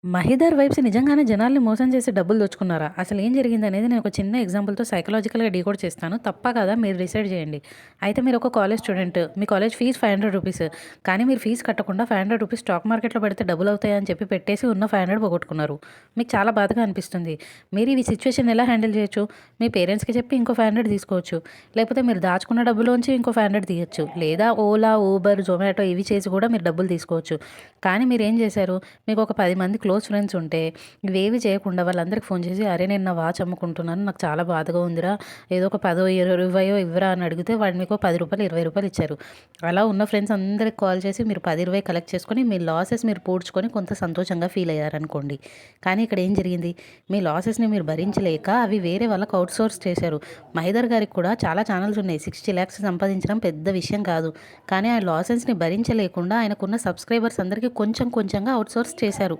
'మహేదార్ vibes' నిజంగానే జనాల్ని మోసం చేసి డబ్బులు దోచుకున్నారా? అసలు ఏం జరిగిందనేది నేను ఒక చిన్న ఎగ్జాంపుల్‌తో సైకలాజికల్‌గా డీకోడ్ చేస్తాను. తప్పా కాదా మీరు డిసైడ్ చేయండి. అయితే మీరు ఒక కాలేజ్ స్టూడెంట్. మీ కాలేజ్ ఫీజ్ రూ. 500. కానీ మీరు ఫీజ్ కట్టకుండా రూ. 500 స్టాక్ మార్కెట్‌లో పెడితే డబ్బులవుతాయని చెప్పి పెట్టేసి ఉన్న 500 పోగొట్టుకున్నారు. మీకు చాలా బాధగా అనిపిస్తుంది. మీరు ఈ సిట్యుయేషన్‌ని ఎలా హ్యాండిల్ చేయొచ్చు? మీ పేరెంట్స్‌కి చెప్పి ఇంకో 500 తీసుకోవచ్చు. లేకపోతే మీరు దాచుకున్న డబ్బులోంచి ఇంకో 500 తీయొచ్చు. లేదా ఓలా, ఊబర్, జొమాటో ఇవి చేసి కూడా మీరు డబ్బులు తీసుకోవచ్చు. కానీ మీరేం చేశారు? మీకు ఒక 10 మంది క్లోజ్ ఫ్రెండ్స్ ఉంటే ఇవేవి చేయకుండా వాళ్ళందరికి ఫోన్ చేసి, "అరే! నేను నా వాచ్ అమ్ముకుంటున్నాను. నాకు చాలా బాధగా ఉందిరా. ఏదో ఒక 10, 20 ఇవ్వరా" అని అడిగితే వాడు మీకు రూ. 10, రూ. 20 ఇచ్చారు. అలా ఉన్న ఫ్రెండ్స్ అందరికి కాల్ చేసి మీరు 10, 20 కలెక్ట్ చేసుకొని మీ లాసెస్ మీరు పూడ్చుకొని కొంత సంతోషంగా ఫీల్ అయ్యారనుకోండి. కానీ ఇక్కడ ఏం జరిగింది? మీ లాసెస్‌ని మీరు భరించలేక అవి వేరే వాళ్ళకి ఔట్‌సోర్స్ చేశారు. మహేదర్ గారికి కూడా చాలా ఛానెల్స్ ఉన్నాయి. 60 లాక్స్ సంపాదించడం పెద్ద విషయం కాదు. కానీ ఆ లాసెస్‌ని భరించలేకుండా ఆయనకున్న సబ్స్క్రైబర్స్ అందరికి కొంచెం కొంచెంగా ఔట్‌సోర్స్ చేశారు.